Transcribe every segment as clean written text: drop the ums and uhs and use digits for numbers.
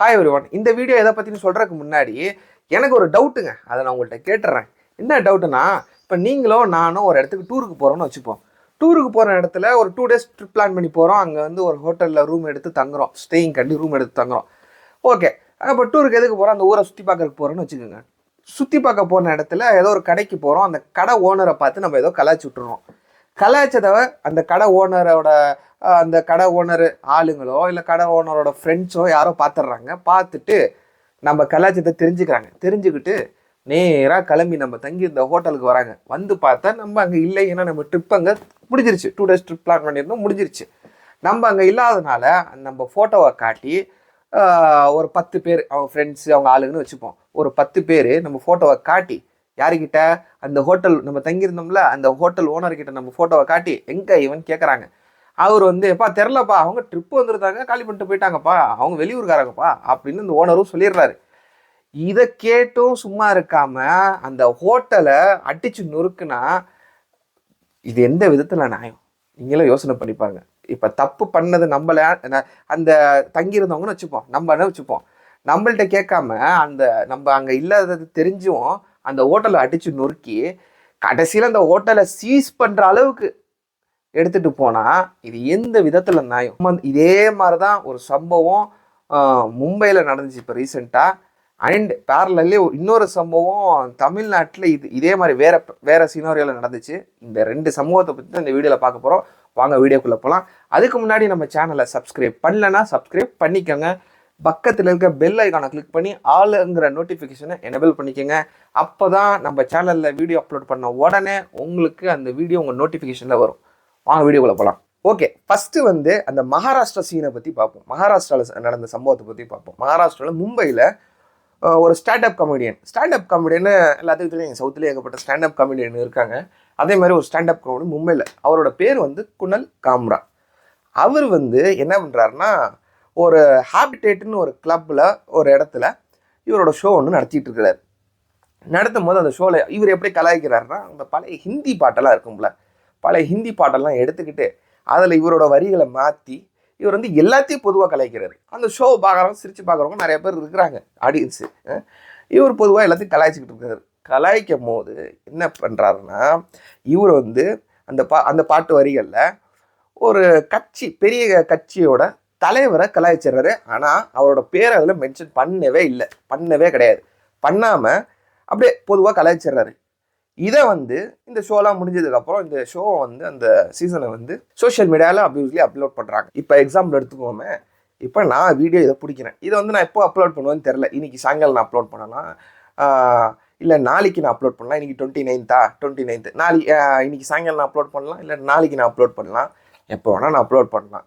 Hi everyone. இந்த video எதை பற்றினு சொல்கிறதுக்கு முன்னாடி எனக்கு ஒரு டவுட்டுங்க. அதை நான் உங்கள்கிட்ட கேட்டுறேன். என்ன டவுட்டுனா, இப்போ நீங்களும் நானும் ஒரு இடத்துக்கு டூருக்கு போகிறோம்னு வச்சுப்போம். டூருக்கு போகிற இடத்துல ஒரு 2 days ட்ரிப் பிளான் பண்ணி போகிறோம். அங்கே வந்து ஒரு ஹோட்டலில் ரூம் எடுத்து தங்குறோம். ஸ்டேயிங் கண்டி ரூம் எடுத்து தங்குறோம். ஓகே, அப்போ டூருக்கு எதுக்கு போகிறோம்? அந்த ஊரை சுற்றி பார்க்கறதுக்கு போகிறோன்னு வச்சுக்கோங்க. சுற்றி பார்க்க போன இடத்துல ஏதோ ஒரு கடைக்கு போகிறோம். அந்த கடை ஓனரை பார்த்து நம்ம ஏதோ கலாய்ச்சி விட்டுறோம். கலாய்ச்சதை அந்த கடை ஓனரோட அந்த கடை ஓனர் ஆளுங்களோ இல்லை கடை ஓனரோட ஃப்ரெண்ட்ஸோ யாரோ பார்த்துட்றாங்க. பார்த்துட்டு நம்ம கலாச்சாரத்தை தெரிஞ்சுக்கிட்டு நேராக கிளம்பி நம்ம தங்கி இந்த ஹோட்டலுக்கு வராங்க. வந்து பார்த்தா நம்ம அங்கே இல்லை. ஏன்னா நம்ம ட்ரிப் அங்கே முடிஞ்சிருச்சு. 2 days ட்ரிப் பிளான் பண்ணியிருந்தோம், முடிஞ்சிருச்சு. நம்ம அங்கே இல்லாதனால நம்ம ஃபோட்டோவை காட்டி ஒரு 10 பேர் அவங்க ஃப்ரெண்ட்ஸு அவங்க ஆளுங்கன்னு வச்சுப்போம். ஒரு 10 பேர் நம்ம ஃபோட்டோவை காட்டி யாருக்கிட்ட, அந்த ஹோட்டல் நம்ம தங்கியிருந்தோம்ல அந்த ஹோட்டல் ஓனர்கிட்ட நம்ம ஃபோட்டோவை காட்டி எங்கே இவன் கேட்குறாங்க. அவர் வந்து எப்பா தெரிலப்பா, அவங்க ட்ரிப்பு வந்துருந்தாங்க, காலி பண்ணிட்டு போயிட்டாங்கப்பா, அவங்க வெளியூருக்காரங்கப்பா அப்படின்னு இந்த ஓனரும் சொல்லிடுறாரு. இதை கேட்டும் சும்மா இருக்காம அந்த ஹோட்டலை அடிச்சு நொறுக்குனா இது எந்த விதத்துல நியாயம்? நீங்களும் யோசனை பண்ணி பாருங்க. இப்ப தப்பு பண்ணது நம்மள அந்த தங்கியிருந்தவங்கன்னு வச்சுப்போம், நம்மன்னு வச்சுப்போம். நம்மள்ட்ட கேட்காம அந்த நம்ம அங்க இல்லாதது தெரிஞ்சும் அந்த ஹோட்டலை அடிச்சு நொறுக்கி கடைசியில் அந்த ஹோட்டலை சீஸ் பண்ற அளவுக்கு எடுத்துட்டு போனா இது எந்த விதத்துல நியாயம்? இதே மாதிரிதான் ஒரு சம்பவம் மும்பையில் நடந்துச்சு இப்போ ரீசெண்டாக. அண்ட் பேரலல்லே இன்னொரு சம்பவம் தமிழ்நாட்டில் இதே மாதிரி வேற சினாரியோவில் நடந்துச்சு. இந்த 2 சம்பவத்தை பற்றி தான் இந்த வீடியோவில் பார்க்க போகிறோம். வாங்க வீடியோக்குள்ளே போகலாம். அதுக்கு முன்னாடி நம்ம சேனலை சப்ஸ்கிரைப் பண்ணலன்னா சப்ஸ்கிரைப் பண்ணிக்கோங்க. பக்கத்தில் இருக்க பெல் ஐக்கானை கிளிக் பண்ணி ஆளுங்கிற நோட்டிஃபிகேஷனை எனேபிள் பண்ணிக்கோங்க. அப்போ தான் நம்ம சேனலில் வீடியோ அப்லோட் பண்ண உடனே உங்களுக்கு அந்த வீடியோ உங்கள் நோட்டிஃபிகேஷனில் வரும். வாங்க வீடியோக்குள்ளே போகலாம். ஓகே, ஃபஸ்ட்டு வந்து அந்த மகாராஷ்டிரா சீனை பற்றி பார்ப்போம். மகாராஷ்டிராவில் நடந்த சம்பவத்தை பற்றி பார்ப்போம். மகாராஷ்டிராவில் மும்பையில் ஒரு ஸ்டாண்டப் காமெடியன்னு எல்லாத்துக்கும் தெரியும். சவுத்துலேயே ஏகப்பட்ட ஸ்டாண்டப் காமெடியன் இருக்காங்க. அதே மாதிரி ஒரு ஸ்டாண்டப் காமெடி மும்பையில். அவரோட பேர் வந்து குணல் காம்ரா. அவர் வந்து என்ன பண்ணுறாருன்னா, ஒரு ஹாபிடேட்னு ஒரு கிளப்பில் ஒரு இடத்துல இவரோட ஷோ ஒன்று நடத்திட்டு இருக்கிறார். நடத்தும் போது அந்த ஷோவில் இவர் எப்படி கலாய்க்கிறாருன்னா, அந்த பழைய ஹிந்தி பாட்டெல்லாம் இருக்கும்ல, பழைய ஹிந்தி பாட்டெல்லாம் எடுத்துக்கிட்டு அதில் இவரோட வரிகளை மாற்றி இவர் வந்து எல்லாத்தையும் பொதுவாக கலாய்க்கிறாரு. அந்த ஷோ பார்க்குறவங்க சிரித்து பார்க்குறவங்க நிறைய பேர் இருக்கிறாங்க, ஆடியன்ஸு. இவர் பொதுவாக எல்லாத்தையும் கலாய்ச்சிக்கிட்டு இருக்காரு. கலாய்க்கும் போது என்ன பண்ணுறாருன்னா, இவர் வந்து அந்த பாட்டு வரிகளில் ஒரு பெரிய கட்சியோட தலைவரை கலாய்ச்சிடுறாரு. ஆனால் அவரோட பேரை அதில் மென்ஷன் பண்ணவே கிடையாது. பண்ணாமல் அப்படியே பொதுவாக கலாய்ச்சிடுறாரு. இதை வந்து இந்த ஷோலாம் முடிஞ்சதுக்கப்புறம் இந்த ஷோவை வந்து அந்த சீசனை வந்து சோஷியல் மீடியாவில் அப்யூஸ்லி அப்லோட் பண்ணுறாங்க. இப்போ எக்ஸாம்பிள் எடுத்துக்கோமே, இப்போ நான் வீடியோ இதை பிடிக்கிறேன். இதை வந்து நான் எப்போ அப்லோட் பண்ணுவேன்னு தெரில. இன்றைக்கி சாயங்காலம் நான் அப்லோட் பண்ணலாம், இல்லை நாளைக்கு நான் அப்லோட் பண்ணலாம். இன்றைக்கி 29th இன்றைக்கி சாயங்காலம் நான் அப்லோட் பண்ணலாம், இல்லை நாளைக்கு நான் அப்லோட் பண்ணலாம். எப்போ வேணால் நான் அப்லோட் பண்ணலாம்.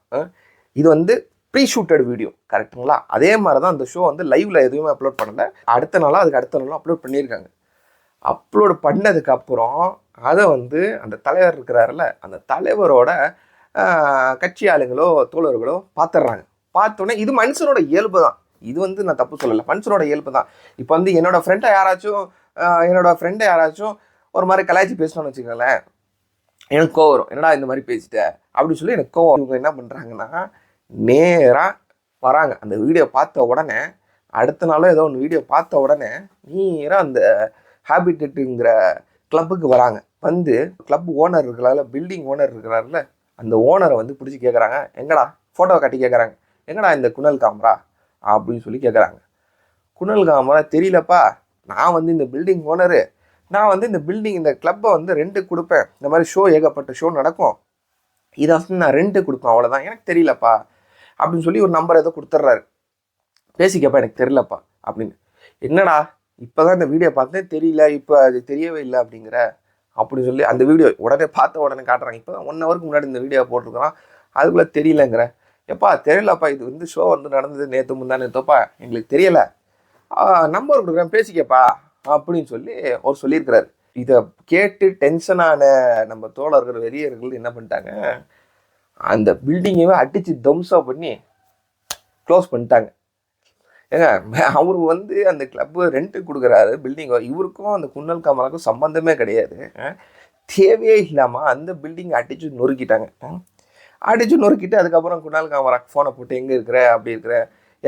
இது வந்து ப்ரீ ஷூட்டட் வீடியோ, கரெக்டுங்களா? அதே மாதிரி தான் அந்த ஷோ வந்து லைவில் எதுவுமே அப்லோட் பண்ணலை. அடுத்த நாளும் அப்லோட் பண்ணியிருக்காங்க. அப்லோடு பண்ணதுக்கப்புறம் அதை வந்து அந்த தலைவர் இருக்கிறாருல, அந்த தலைவரோட கட்சி ஆளுங்களோ தோழர்களோ பார்த்துட்றாங்க. பார்த்தோன்னே இது மனுஷனோட இயல்பு தான். இது வந்து நான் தப்பு சொல்லலை, மனுஷனோட இயல்பு தான். இப்போ வந்து என்னோட ஃப்ரெண்டை யாராச்சும் ஒரு மாதிரி கலாய்ச்சி பேசணும்னு வச்சுக்கோங்களேன், எனக்கு கோவம் வரும். என்னடா இந்த மாதிரி பேசிட்டேன் அப்படின்னு சொல்லி எனக்கு கோவம். இவங்க என்ன பண்ணுறாங்கன்னா, நேராக வராங்க. அந்த வீடியோ பார்த்த உடனே, அடுத்த நாளும் ஏதோ ஒன்று வீடியோ பார்த்த உடனே நேராக அந்த ஹாபிடேட்டுங்கிற கிளப்புக்கு வராங்க. வந்து கிளப் ஓனர் இருக்கிறாருல, பில்டிங் ஓனர் இருக்கிறாருல, அந்த ஓனரை வந்து பிடிச்சி கேட்குறாங்க, எங்கடா ஃபோட்டோவை காட்டி கேட்குறாங்க, எங்கடா இந்த குணல் காம்ரா அப்படின்னு சொல்லி கேட்குறாங்க. குணல் காம்ரா தெரியலப்பா, நான் வந்து இந்த பில்டிங் ஓனரு, நான் வந்து இந்த கிளப்பை வந்து ரெண்ட்டுக்கு கொடுப்பேன். இந்த மாதிரி ஏகப்பட்ட ஷோ நடக்கும், இதை வந்து நான் ரெண்ட்டுக்கு கொடுப்பேன், அவ்வளோதான், எனக்கு தெரியலப்பா அப்படின்னு சொல்லி ஒரு நம்பர் ஏதோ கொடுத்துட்றாரு. பேசிக்கப்பா, எனக்கு தெரியலப்பா அப்படின்னு. என்னடா இப்போ தான் இந்த வீடியோ பார்த்தேன், தெரியல, இப்போ அது தெரியவே இல்லை அப்படிங்கிற அப்படின்னு சொல்லி அந்த வீடியோ பார்த்த உடனே காட்டுறாங்க. இப்போ தான் 1 ஹவருக்கு முன்னாடி இந்த வீடியோ போட்டிருக்கிறான், அதுக்குள்ளே தெரியலங்கிற. எப்பா தெரியலப்பா, இது வந்து ஷோ வந்து நடந்தது நேற்றுப்பா, எங்களுக்கு தெரியலை, நம்பர் கொடுக்குறேன் பேசிக்கப்பா அப்படின்னு சொல்லி அவர் சொல்லியிருக்கிறாரு. இதை கேட்டு டென்ஷனான நம்ம தோழர்கள் வெறியர்கள் என்ன பண்ணிட்டாங்க, அந்த பில்டிங்கவே அடித்து தம்சம் பண்ணி க்ளோஸ் பண்ணிட்டாங்க. ஏங்க, அவரு வந்து அந்த கிளப்பு ரெண்ட்டுக்கு கொடுக்குறாரு பில்டிங். இவருக்கும் அந்த குணல் காமராக்கும் சம்மந்தமே கிடையாது. தேவையே இல்லாமல் அந்த பில்டிங் அடித்து நொறுக்கிட்டாங்க. அடித்து நொறுக்கிட்டு அதுக்கப்புறம் குணல் காமராக்கு ஃபோனை போட்டு எங்கே இருக்கிற, அப்படி இருக்கிற,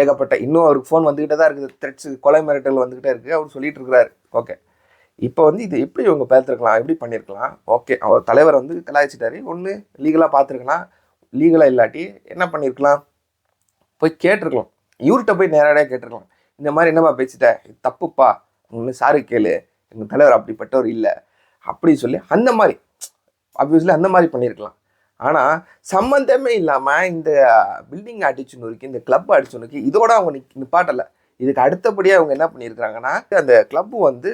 ஏகப்பட்ட இன்னும் அவருக்கு ஃபோன் வந்துக்கிட்டே தான் இருக்குது, த்ரெட்ஸு கொலை மிரட்டல் வந்துக்கிட்டே இருக்குது, அவர் சொல்லிட்டு இருக்கிறாரு. ஓகே, இப்போ வந்து இது எப்படி இவங்க பார்த்துருக்கலாம், எப்படி பண்ணியிருக்கலாம்? ஓகே, அவர் தலைவர் வந்து கலாய்ச்சிட்டாரு, ஒன்று லீகலாக பார்த்துருக்கலாம், லீகலாக இல்லாட்டி என்ன பண்ணியிருக்கலாம், போய் கேட்டிருக்கலாம், இவர்கிட்ட போய் நேரடியாக கேட்டிருக்கலாம், இந்த மாதிரி என்னப்பா பேசிட்ட, இது தப்புப்பா, ஒன்று சாரு கேளு, எங்கள் தலைவர் அப்படிப்பட்டவர் இல்லை அப்படின்னு சொல்லி அந்த மாதிரி ஆப்வியஸ்லி அந்த மாதிரி பண்ணியிருக்கலாம். ஆனால் சம்மந்தமே இல்லாமல் இந்த பில்டிங் அடிச்சுன்னு இருக்கு, இந்த கிளப் அடிச்சுன்னு இருக்கு, இதோட அவங்க நிப்பாட்டலை. இதுக்கு அடுத்தபடியாக அவங்க என்ன பண்ணியிருக்கிறாங்கன்னா, அந்த கிளப்பு வந்து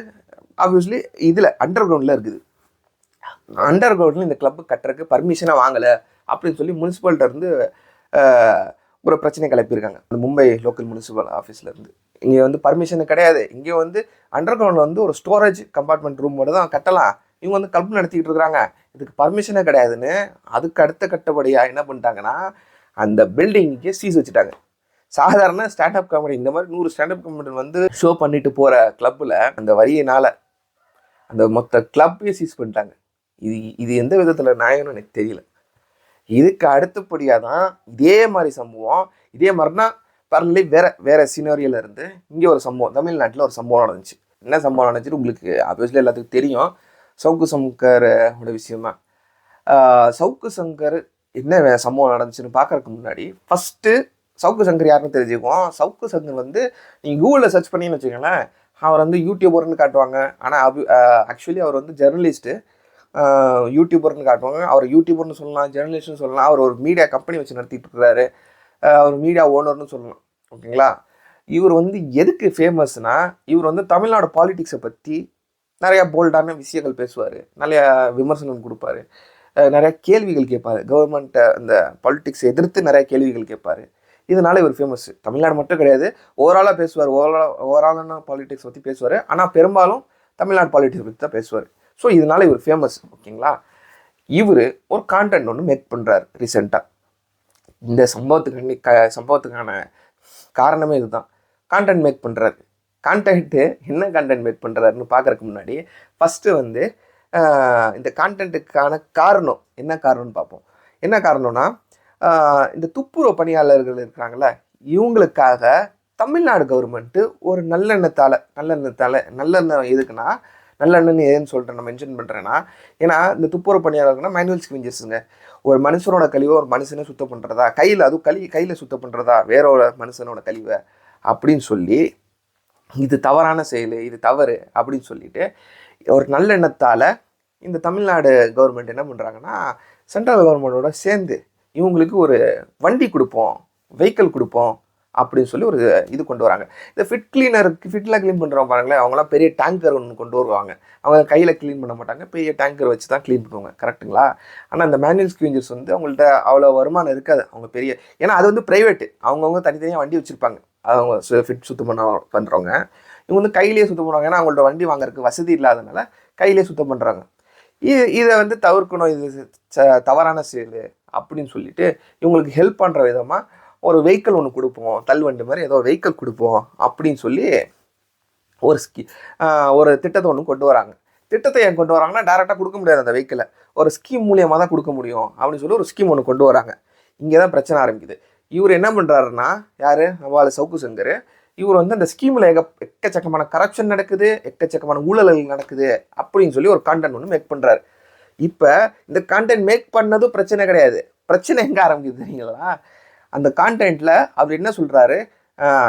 ஆப்வியஸ்லி இதில் அண்டர் கிரவுண்டில் இருக்குது. அண்டர் கிரவுண்டில் இந்த கிளப்பு கட்டுறதுக்கு பர்மிஷனாக வாங்கலை அப்படின்னு சொல்லி முனிசிபாலிட்ட இருந்து ஒரு பிரச்சனை கிளப்பியிருக்காங்க. அந்த மும்பை லோக்கல் முனிசிபல் ஆஃபீஸ்லேருந்து இங்கே வந்து பர்மிஷன் கிடையாது, இங்கே வந்து அண்டர் கிரவுண்டில் வந்து ஒரு ஸ்டோரேஜ் கம்பார்ட்மெண்ட் ரூம் மட்டும் தான் கட்டலாம், இவங்க வந்து கிளப் நடத்திக்கிட்டு இருக்கிறாங்க, இதுக்கு பர்மிஷனே கிடையாதுன்னு அதுக்கு அடுத்த கட்டப்படியாக என்ன பண்ணிட்டாங்கன்னா அந்த பில்டிங்க்கு சீஸ் வச்சுட்டாங்க. சாதாரண ஸ்டாண்டப் காமெடி இந்த மாதிரி 100 ஸ்டாண்டப் காமெடி வந்து ஷோ பண்ணிட்டு போகிற கிளப்பில் அந்த வரியினால் அந்த மொத்த கிளப்பையே சீஸ் பண்ணிட்டாங்க. இது எந்த விதத்தில் நியாயம்னு எனக்கு தெரியல. இதுக்கு அடுத்தபடியாக தான் இதே மாதிரி சம்பவம், இதே மாதிரினா பரவாயில்ல வேறு சினோரியில் இருந்து இங்கே ஒரு சம்பவம், தமிழ்நாட்டில் ஒரு சம்பவம் நடந்துச்சு. என்ன சம்பவம் நடந்துச்சு உங்களுக்கு ஆப்வியஸ்லி எல்லாத்துக்கும் தெரியும். சவுக்கு சங்கரோட விஷயம்தான். சவுக்கு சங்கர் என்ன சம்பவம் நடந்துச்சுன்னு பார்க்கறதுக்கு முன்னாடி ஃபஸ்ட்டு சவுக்கு சங்கர் யாருன்னு தெரிஞ்சுக்குவோம். சவுக்கு சங்கர் வந்து நீங்கள் கூகுளில் சர்ச் பண்ணின்னு வச்சுக்கோங்களேன், அவர் வந்து யூடியூபர்னு காட்டுவாங்க. ஆனால் ஆக்சுவலி அவர் வந்து ஜெர்னலிஸ்ட்டு, யூடியூபர்னு காட்டுவாங்க. அவர் யூடியூபர்னு சொல்லலாம், ஜெர்னலிஸ்ட்னு சொல்லலாம். அவர் ஒரு மீடியா கம்பெனி வச்சு நடத்திட்டு இருக்கிறாரு, அவர் மீடியா ஓனர்னு சொல்லலாம். ஓகேங்களா? இவர் வந்து எதுக்கு ஃபேமஸ்னா, இவர் வந்து தமிழ்நாடு பாலிடிக்ஸை பற்றி நிறையா போல்டான விஷயங்கள் பேசுவார், நிறையா விமர்சனம் கொடுப்பாரு, நிறையா கேள்விகள் கேட்பார், கவர்மெண்ட்டை அந்த பாலிடிக்ஸை எதிர்த்து நிறையா கேள்விகள் கேட்பார். இதனால் இவர் ஃபேமஸ். தமிழ்நாடு மட்டும் கிடையாது, ஓவராலாக பேசுவார், ஓவராலான பாலிடிக்ஸ் பற்றி பேசுவார். ஆனால் பெரும்பாலும் தமிழ்நாடு பாலிடிக்ஸ் பற்றி தான் பேசுவார். ஸோ இதனால் இவர் ஃபேமஸ். ஓகேங்களா? இவர் ஒரு கான்டென்ட் ஒன்று மேக் பண்ணுறாரு ரீசெண்டாக. இந்த சம்பவத்துக்கான காரணமே இதுதான். கான்டென்ட் மேக் பண்ணுறாரு. கான்டென்ட்டு என்ன கான்டென்ட் மேக் பண்ணுறாருன்னு பார்க்குறதுக்கு முன்னாடி ஃபஸ்ட்டு வந்து இந்த கான்டென்ட்டுக்கான காரணம் என்ன காரணம்னு பார்ப்போம். என்ன காரணம்னா, இந்த துப்புரவு பணியாளர்கள் இருக்கிறாங்கள, இவங்களுக்காக தமிழ்நாடு கவர்மெண்ட்டு ஒரு நல்லெண்ணம் எதுக்குன்னா, நல்லெண்ணெய் ஏன்னு சொல்லிட்டு நான் மென்ஷன் பண்ணுறேன்னா, ஏன்னா இந்த துப்புரவு பணியாளர்கள்னா மேனுவல் ஸ்கிவிஞ்சர்ஸுங்க. ஒரு மனுஷனோட கழிவை ஒரு மனுஷனை சுத்தம் பண்ணுறதா, அதுவும் கையில் சுத்தம் பண்ணுறதா, வேறோட மனுஷனோட கழிவை அப்படின்னு சொல்லி, இது தவறான செயல், இது தவறு அப்படின்னு சொல்லிட்டு ஒரு நல்லெண்ணத்தால் இந்த தமிழ்நாடு கவர்மெண்ட் என்ன பண்ணுறாங்கன்னா, சென்ட்ரல் கவர்மெண்ட்டோட சேர்ந்து இவங்களுக்கு ஒரு வண்டி கொடுப்போம், வெஹிக்கிள் கொடுப்போம் அப்படின்னு சொல்லி ஒரு இது கொண்டு வராங்க. இந்த ஃபிட்லாம் க்ளீன் பண்ணுறவங்க பாருங்களேன், அவங்களாம் பெரிய டேங்கர் ஒன்று கொண்டு வருவாங்க. அவங்க கையில் க்ளீன் பண்ண மாட்டாங்க, பெரிய டேங்கர் வச்சு தான் க்ளீன் பண்ணுவாங்க. கரெக்டுங்களா? ஆனால் இந்த மேனுவல் ஸ்கிவிஞ்சர்ஸ் வந்து அவங்கள்ட்ட அவ்வளோ வருமானம் இருக்காது. அவங்க பெரிய, ஏன்னா அது வந்து ப்ரைவேட்டு, அவங்கவுங்க தனித்தனியாக வண்டி வச்சுருப்பாங்க. அவங்க ஃபிட் சுத்தம் பண்ணுறவங்க இவங்க வந்து கையிலேயே சுத்தம் பண்ணுவாங்க. ஏன்னா அவங்கள்ட்ட வண்டி வாங்குறதுக்கு வசதி இல்லாதனால கையிலே சுத்தம் பண்ணுறாங்க. இதை வந்து தவிர்க்கணும், இது தவறான செயல் அப்படின்னு சொல்லிட்டு இவங்களுக்கு ஹெல்ப் பண்ணுற விதமாக ஒரு வெஹிக்கிள் ஒன்று கொடுப்போம், தள்ளுவண்டி மாதிரி ஏதோ வெஹிக்கிள் கொடுப்போம் அப்படின்னு சொல்லி ஒரு திட்டத்தை ஒன்று கொண்டு வராங்க. திட்டத்தை ஏன் கொண்டு வராங்கன்னா, டேரெக்டாக கொடுக்க முடியாது அந்த வெஹிக்கிளை, ஒரு ஸ்கீம் மூலியமாக தான் கொடுக்க முடியும் அப்படின்னு சொல்லி ஒரு ஸ்கீம் ஒன்று கொண்டு வராங்க. இங்கே தான் பிரச்சனை ஆரம்பிக்குது. இவர் என்ன பண்ணுறாருன்னா, யார் நம்மளால் சவுக்கு சங்கர், இவர் வந்து அந்த ஸ்கீமில் எக்கச்சக்கமான கரப்ஷன் நடக்குது, எக்கச்சக்கமான ஊழல்கள் நடக்குது அப்படின்னு சொல்லி ஒரு கான்டென்ட் ஒன்று மேக் பண்ணுறாரு. இப்போ இந்த கான்டென்ட் மேக் பண்ணதும் பிரச்சனை கிடையாது. பிரச்சனை எங்கே ஆரம்பிக்குது தெரியுங்களா? அந்த கான்டென்ட்டில் அவர் என்ன சொல்கிறாரு,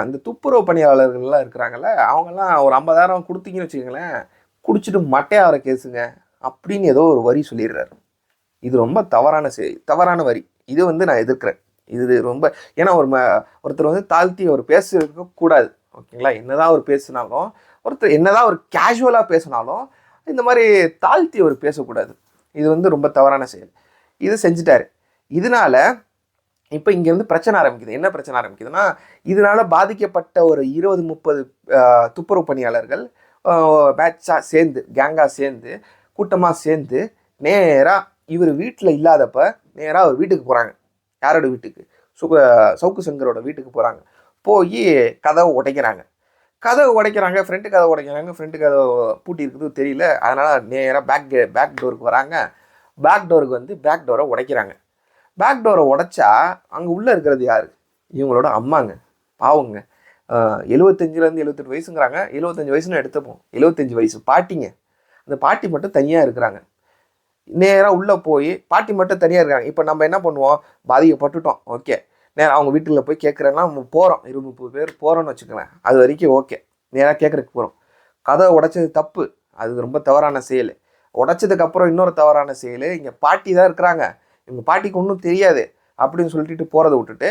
இந்த துப்புரவு பணியாளர்கள்லாம் இருக்கிறாங்கல்ல, அவங்கெல்லாம் ஒரு 50,000 கொடுத்தீங்கன்னு வச்சுக்கோங்களேன், குடிச்சிட்டு மட்டையாகிற கேஸுங்க அப்படின்னு ஏதோ ஒரு வரி சொல்லிடுறாரு. இது ரொம்ப தவறான வரி. இது வந்து நான் எதிர்க்கிறேன். இது ரொம்ப, ஏன்னா ஒருத்தர் வந்து தாழ்த்தி அவர் பேசக்கூடாது. ஓகேங்களா? என்னதான் அவர் பேசினாலும், ஒருத்தர் என்னதான் ஒரு கேஷுவலாக பேசினாலும் இந்த மாதிரி தாழ்த்தி அவர் பேசக்கூடாது. இது வந்து ரொம்ப தவறான செயல். இது செஞ்சுட்டாரு. இதனால இப்போ இங்கேருந்து பிரச்சனை ஆரம்பிக்குது. என்ன பிரச்சனை ஆரம்பிக்குதுன்னா, இதனால் பாதிக்கப்பட்ட ஒரு 20-30 துப்புரவு பணியாளர்கள் பேட்சாக சேர்ந்து, கேங்காக சேர்ந்து, கூட்டமாக சேர்ந்து நேராக இவர் வீட்டில் இல்லாதப்ப நேராக அவர் வீட்டுக்கு போகிறாங்க. யாரோட வீட்டுக்கு? சவுக்கு சங்கரோட வீட்டுக்கு போகிறாங்க. போய் கதவை உடைக்கிறாங்க. ஃப்ரெண்டு கதவை உடைக்கிறாங்க. ஃப்ரெண்டு கதவை பூட்டி இருக்குது தெரியல, அதனால் நேராக பேக் டோருக்கு வராங்க. பேக் டோருக்கு வந்து பேக் டோரை உடைக்கிறாங்க. பேக் டோரை உடைச்சா அங்கே உள்ளே இருக்கிறது யார்? இவங்களோட அம்மாங்க. பாவங்க. 75லேருந்து 78 வயசுங்கிறாங்க. 75 வயசுன்னு எடுத்துப்போம். 75 வயசு பாட்டிங்க. அந்த பாட்டி மட்டும் தனியாக இருக்கிறாங்க. நேராக உள்ளே போய் பாட்டி மட்டும் தனியாக இருக்காங்க. இப்போ நம்ம என்ன பண்ணுவோம், பாதிக்கப்பட்டுட்டோம், ஓகே, நேராக அவங்க வீட்டில் போய் கேட்குறேன்னா நம்ம போகிறோம், 20-30 பேர் போகிறோன்னு வச்சுக்கலாம். அது வரைக்கும் ஓகே, நேராக கேட்குறதுக்கு போகிறோம். கதவை உடைச்சது தப்பு, அது ரொம்ப தவறான செயல். உடைச்சதுக்கப்புறம் இன்னொரு தவறான செயல், இங்கே பாட்டி தான் இருக்கிறாங்க, இவங்க பாட்டிக்கு ஒன்றும் தெரியாது அப்படின்னு சொல்லிட்டு போகிறத விட்டுட்டு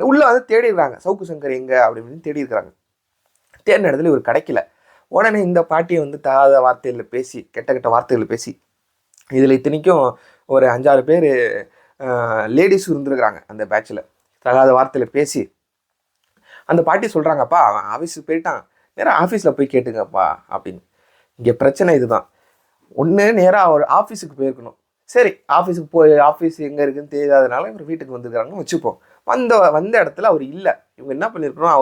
உள்ளே வந்து தேடிடுறாங்க, சவுக்கு சங்கர் எங்கே அப்படின்னு தேடி இருக்கிறாங்க. தேடின இடத்துல இவர் கிடைக்கல. உடனே இந்த பாட்டியை வந்து தகாத வார்த்தைகளில் பேசி, கெட்ட கெட்ட வார்த்தைகளில் பேசி, இதில் இத்தனைக்கும் ஒரு 5-6 பேர் லேடிஸ் இருந்துருக்குறாங்க அந்த பேட்சில். தகாத வார்த்தையில் பேசி அந்த பாட்டி சொல்கிறாங்கப்பா அவன் ஆஃபீஸுக்கு போயிட்டான், நேராக ஆஃபீஸில் போய் கேட்டுங்கப்பா அப்படின்னு. இங்கே பிரச்சனை இதுதான். ஒன்று நேராக அவர் ஆஃபீஸுக்கு போயிருக்கணும். சரி, ஆஃபீஸுக்கு போய் ஆஃபீஸ் எங்கே இருக்குதுன்னு தெரியாதனால இவர் வீட்டுக்கு வந்துருக்காங்கன்னு வச்சுப்போம். வந்த இடத்துல அவர் இல்லை. இவங்க என்ன பண்ணியிருக்கணும்,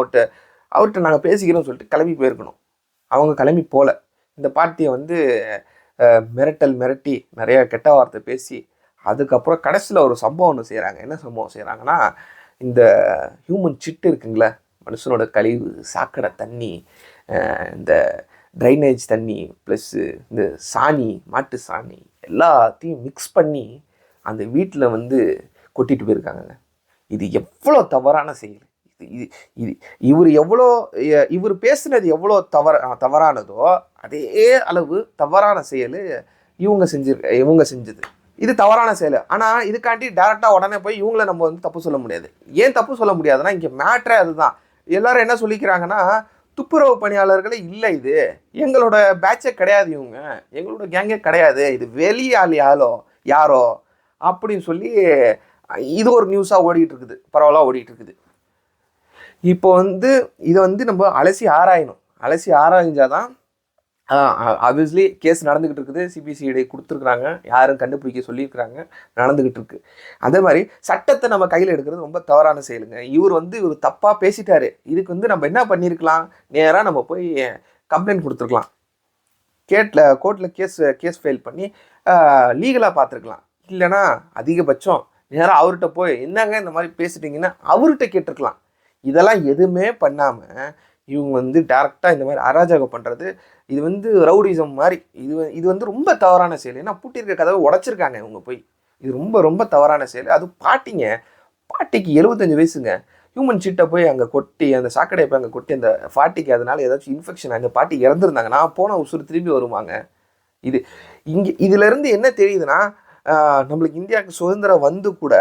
அவர்கிட்ட நாங்கள் பேசிக்கிறோம்னு சொல்லிட்டு கிளம்பி போயிருக்கணும். அவங்க கிளம்பி போகல. இந்த பாட்டியை வந்து மிரட்டி நிறைய கெட்ட வார்த்தை பேசி அதுக்கப்புறம் கடைசியில் ஒரு சம்பவம் ஒன்று செய்கிறாங்க. என்ன சம்பவம் செய்கிறாங்கன்னா, இந்த ஹியூமன் சிட்டு இருக்குங்களே, மனுஷனோட கழிவு, சாக்கடை தண்ணி, இந்த ட்ரைனேஜ் தண்ணி ப்ளஸ்ஸு இந்த சாணி, மாட்டு சாணி எல்லாத்தையும் மிக்ஸ் பண்ணி அந்த வீட்டில் வந்து கொட்டிட்டு போயிருக்காங்க. இது எவ்வளோ தவறான செயல். இது இது இவர் பேசுனது எவ்வளோ தவறானதோ அதே அளவு தவறான செயல் இவங்க செஞ்சது. இது தவறான செயல். ஆனால் இதுக்காண்டி டேரெக்டாக உடனே போய் இவங்கள நம்ம வந்து தப்பு சொல்ல முடியாது. ஏன் தப்பு சொல்ல முடியாதுன்னா, இங்கே மேட்ரே அதுதான். எல்லாரும் என்ன சொல்லிக்கிறாங்கன்னா, துப்புரவு பணியாளர்களே இல்லை, இது எங்களோட பேட்சே கிடையாது, இவங்க எங்களோட கேங்கே கிடையாது, இது வெளியாள் யாரோ அப்படின்னு சொல்லி இது ஒரு நியூஸாக ஓடிட்டு இருக்குது, பரவலாக ஓடிட்டு இருக்குது. இப்போ வந்து இதை வந்து நம்ம அலசி ஆராய்ஞ்சாதான் ஆப்வியஸ்லி கேஸ் நடந்துக்கிட்டு இருக்குது. சிபிசிஐடி கொடுத்துருக்குறாங்க, யாரும் கண்டுபிடிக்க சொல்லியிருக்கிறாங்க, நடந்துக்கிட்டு இருக்கு. அதே மாதிரி சட்டத்தை நம்ம கையில் எடுக்கிறது ரொம்ப தவறான செயலுங்க. இவர் தப்பாக பேசிட்டாரு. இதுக்கு வந்து நம்ம என்ன பண்ணியிருக்கலாம், நேராக நம்ம போய் கம்ப்ளைண்ட் கொடுத்துருக்கலாம், கோர்ட்டில் கேஸ் ஃபைல் பண்ணி லீகலாக பார்த்துருக்கலாம். இல்லைனா அதிகபட்சம் நேராக அவர்கிட்ட போய் என்னங்க இந்த மாதிரி பேசிட்டிங்கன்னா அவர்கிட்ட கேட்டிருக்கலாம். இதெல்லாம் எதுவுமே பண்ணாமல் இவங்க வந்து டேரெக்டாக இந்த மாதிரி அராஜகம் பண்ணுறது, இது வந்து ரவுடிசம் மாதிரி. இது வந்து ரொம்ப தவறான செயல். ஏன்னா பூட்டியிருக்க கதவை உடைச்சிருக்காங்க இவங்க போய். இது ரொம்ப ரொம்ப தவறான செயல். அது பாட்டிக்கு 75 வயசுங்க. ஹியூமன் சீட்டை போய் அங்கே கொட்டி, அந்த சாக்கடையை போய் அங்கே கொட்டி, அந்த பாட்டிக்கு அதனால் ஏதாச்சும் இன்ஃபெக்ஷன், அந்த பாட்டி இறந்துருந்தாங்க, நான் போன உசுறு திரும்பி வருவாங்க. இதிலேருந்து என்ன தெரியுதுன்னா, நம்மளுக்கு இந்தியாவுக்கு சுதந்திரம் வந்து கூட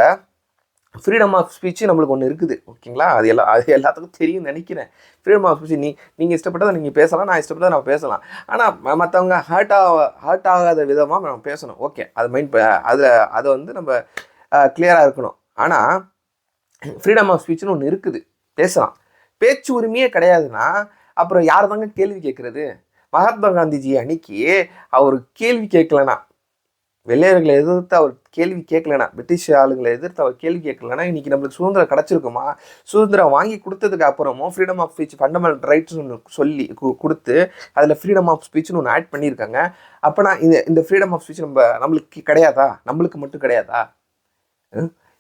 ஃப்ரீடம் ஆஃப் ஸ்பீச்சு நம்மளுக்கு ஒன்று இருக்குது, ஓகேங்களா? அது எல்லாத்துக்கும் தெரியும் நினைக்கிறேன். ஃப்ரீடம் ஆஃப் ஸ்பீச், நீங்கள் இஷ்டப்பட்டதை நீங்கள் பேசலாம், நான் இஷ்டப்பட்டதை நான் பேசலாம். ஆனால் மற்றவங்க ஹர்ட் ஆகாத விதமாக நம்ம பேசணும், ஓகே? அது அதை வந்து நம்ம கிளியராக இருக்கணும். ஆனால் ஃப்ரீடம் ஆஃப் ஸ்பீச்சுன்னு ஒன்று இருக்குது, பேசலாம். பேச்சு உரிமையே கிடையாதுன்னா அப்புறம் யார் தாங்க கேள்வி கேட்குறது? மகாத்மா காந்திஜி அன்னைக்கு அவர் கேள்வி கேட்கலனா, வெள்ளையர்களை எதிர்த்து அவர் கேள்வி கேட்கலனா, பிரிட்டிஷ் ஆளுங்களை எதிர்த்து அவர் கேள்வி கேட்கலனா இன்றைக்கி நம்மளுக்கு சுதந்திரம் கிடச்சிருக்குமா? சுதந்திரம் வாங்கி கொடுத்ததுக்கு அப்புறமும் ஃப்ரீடம் ஆஃப் ஸ்பீச் ஃபண்டமெண்டல் ரைட்ஸ்னு ஒன்று சொல்லி கொடுத்து அதில் ஃப்ரீடம் ஆஃப் ஸ்பீச்னு ஒன்று ஆட் பண்ணியிருக்காங்க. அப்போனா இந்த ஃப்ரீடம் ஆஃப் ஸ்பீச் நம்மளுக்கு கிடையாதா? நம்மளுக்கு மட்டும் கிடையாதா?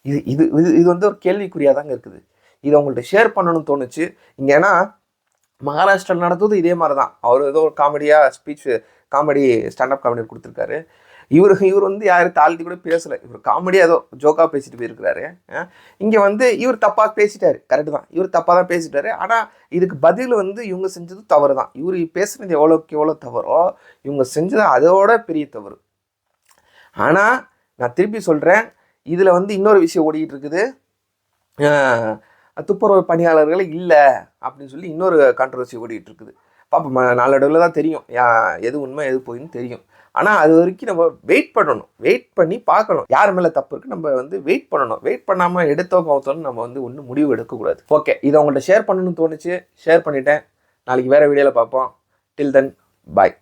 இது வந்து ஒரு கேள்விக்குறியாக தாங்க இருக்குது. இதை அவங்கள்ட்ட ஷேர் பண்ணணும்னு தோணுச்சு. இங்கே ஏன்னா மகாராஷ்டிராவில் நடந்தது இதே மாதிரி தான். அவர் ஏதோ ஒரு காமெடி ஸ்டாண்டப் காமெடி கொடுத்துருக்காரு. இவர் வந்து யாரும் தாழ்த்தி கூட பேசலை, இவர் காமெடியாக ஏதோ ஜோக்காக பேசிட்டு போயிருக்கிறாரு. இங்கே வந்து இவர் தப்பாக பேசிட்டாரு, கரெக்டு தான், இவர் தப்பாக தான் பேசிட்டாரு. ஆனால் இதுக்கு பதில் வந்து இவங்க செஞ்சது தவறு தான். இவர் பேசுனது எவ்வளோக்கு எவ்வளோ தவறோ இவங்க செஞ்சது அதோட பெரிய தவறு. ஆனால் நான் திருப்பி சொல்கிறேன், இதில் வந்து இன்னொரு விஷயம் ஓடிக்கிட்டு இருக்குது. துப்புரவு பணியாளர்கள் இல்லை அப்படின்னு சொல்லி இன்னொரு கான்ட்ரவர்சி ஓடிக்கிட்டு இருக்குது. பார்ப்போம், நாளடைவில் தான் தெரியும் எது உண்மை எது போயின்னு தெரியும். ஆனால் அது வரைக்கும் நம்ம வெயிட் பண்ணி பார்க்கணும் யார் மேலே தப்பு இருக்குது. நம்ம வந்து வெயிட் பண்ணணும். வெயிட் பண்ணாமல் எடுத்தோன்னு நம்ம வந்து ஒன்றும் முடிவு எடுக்கக்கூடாது. ஓகே, இதை உங்கள்கிட்ட ஷேர் பண்ணணும்னு தோணுச்சு, ஷேர் பண்ணிட்டேன். நாளைக்கு வேறு வீடியோவில் பார்ப்போம். டில் தென் பாய்.